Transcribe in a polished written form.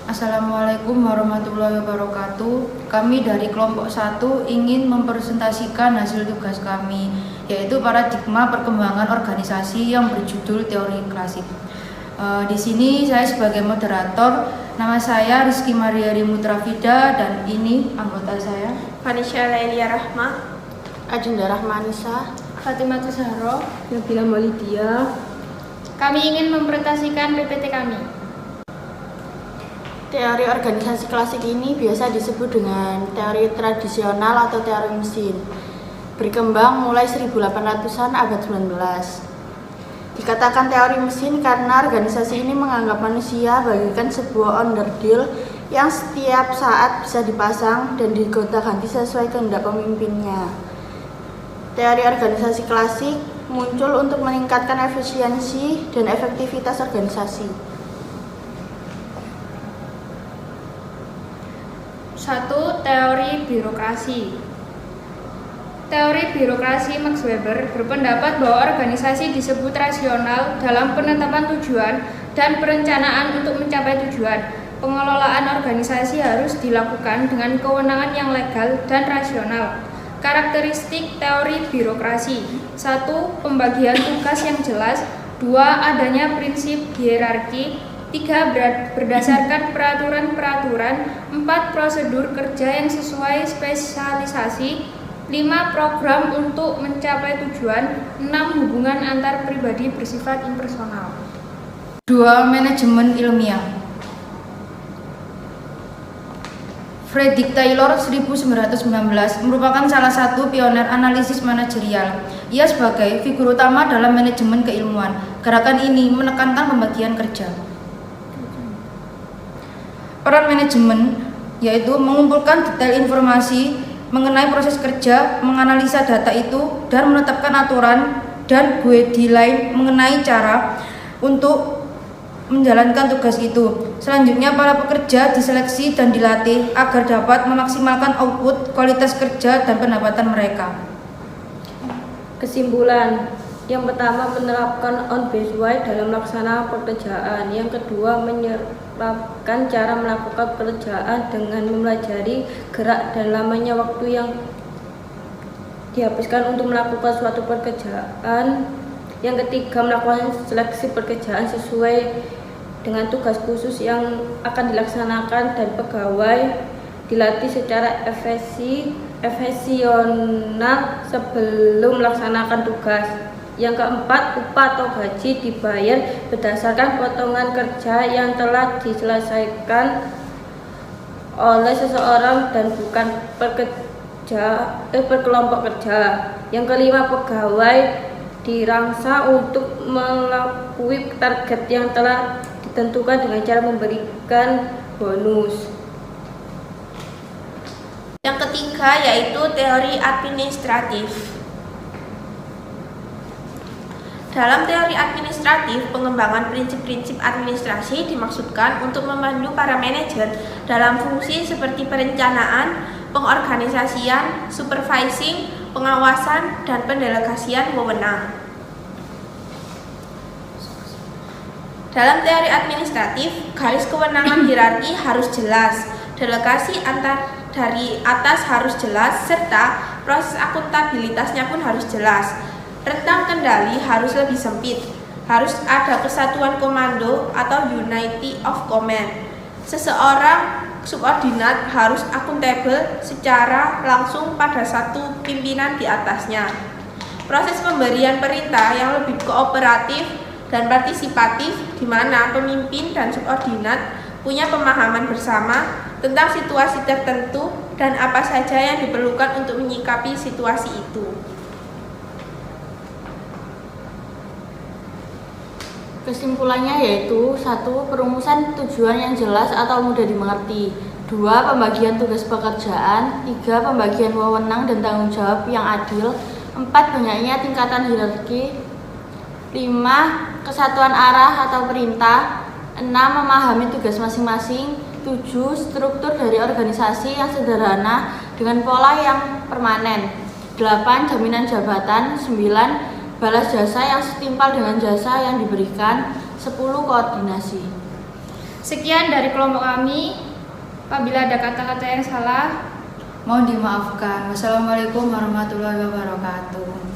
Assalamualaikum warahmatullahi wabarakatuh. Kami dari kelompok 1 ingin mempresentasikan hasil tugas kami, yaitu paradigma perkembangan organisasi yang berjudul teori klasik. Di sini saya sebagai moderator, nama saya Rizky Mariari Mutrafida, dan ini anggota saya Vanisha Lailia Rahma, Ajunda Rahmanisa, Fatimah Zahra, Nabila Maulidia. Kami ingin mempresentasikan PPT kami. Teori organisasi klasik ini biasa disebut dengan teori tradisional atau teori mesin. Berkembang mulai 1800-an abad 19. Dikatakan teori mesin karena organisasi ini menganggap manusia bagaikan sebuah onderdil yang setiap saat bisa dipasang dan digonta-ganti sesuai kehendak pemimpinnya. Teori organisasi klasik muncul untuk meningkatkan efisiensi dan efektivitas organisasi. 1. Teori birokrasi. Teori birokrasi Max Weber berpendapat bahwa organisasi disebut rasional dalam penetapan tujuan dan perencanaan untuk mencapai tujuan. Pengelolaan organisasi harus dilakukan dengan kewenangan yang legal dan rasional. Karakteristik teori birokrasi: 1. Pembagian tugas yang jelas. 2. Adanya prinsip hierarki. 3. Berdasarkan peraturan-peraturan. 4. Prosedur kerja yang sesuai spesialisasi. 5. Program untuk mencapai tujuan. 6. Hubungan antar pribadi bersifat impersonal. 2. Manajemen ilmiah. Frederick Taylor 1919 merupakan salah satu pioner analisis manajerial. Ia sebagai figur utama dalam manajemen keilmuan. Gerakan ini menekankan pembagian kerja. Peran manajemen yaitu mengumpulkan detail informasi mengenai proses kerja, menganalisa data itu, dan menetapkan aturan dan guideline mengenai cara untuk menjalankan tugas itu. Selanjutnya, para pekerja diseleksi dan dilatih agar dapat memaksimalkan output, kualitas kerja, dan pendapatan mereka. Kesimpulan: yang pertama, menerapkan on-base-wide dalam melaksanakan pekerjaan. Yang kedua, menerapkan cara melakukan pekerjaan dengan mempelajari gerak dan lamanya waktu yang dihabiskan untuk melakukan suatu pekerjaan. Yang ketiga, melakukan seleksi pekerjaan sesuai dengan tugas khusus yang akan dilaksanakan dan pegawai dilatih secara efesional sebelum melaksanakan tugas. Yang keempat, upah atau gaji dibayar berdasarkan potongan kerja yang telah diselesaikan oleh seseorang dan bukan per kelompok kerja. Yang kelima, pegawai dirangsang untuk melampaui target yang telah ditentukan dengan cara memberikan bonus. Yang ketiga yaitu teori administratif. Dalam teori administratif, pengembangan prinsip-prinsip administrasi dimaksudkan untuk membantu para manajer dalam fungsi seperti perencanaan, pengorganisasian, supervising, pengawasan, dan pendelegasian wewenang. Dalam teori administratif, garis kewenangan hierarki harus jelas, delegasi dari atas harus jelas, serta proses akuntabilitasnya pun harus jelas. Rentang kendali harus lebih sempit, harus ada kesatuan komando atau unity of command. Seseorang subordinat harus akuntabel secara langsung pada satu pimpinan di atasnya. Proses pemberian perintah yang lebih kooperatif dan partisipatif, di mana pemimpin dan subordinat punya pemahaman bersama tentang situasi tertentu dan apa saja yang diperlukan untuk menyikapi situasi itu. Kesimpulannya yaitu: 1. Perumusan tujuan yang jelas atau mudah dimengerti. 2. Pembagian tugas pekerjaan. 3. Pembagian wewenang dan tanggung jawab yang adil. 4. Banyaknya tingkatan hierarki. 5. Kesatuan arah atau perintah. 6. Memahami tugas masing-masing. 7. Struktur dari organisasi yang sederhana dengan pola yang permanen. 8. Jaminan jabatan. 9. Balas jasa yang setimpal dengan jasa yang diberikan. 10. Koordinasi. Sekian dari kelompok kami. Apabila ada kata-kata yang salah, mohon dimaafkan. Wassalamualaikum warahmatullahi wabarakatuh.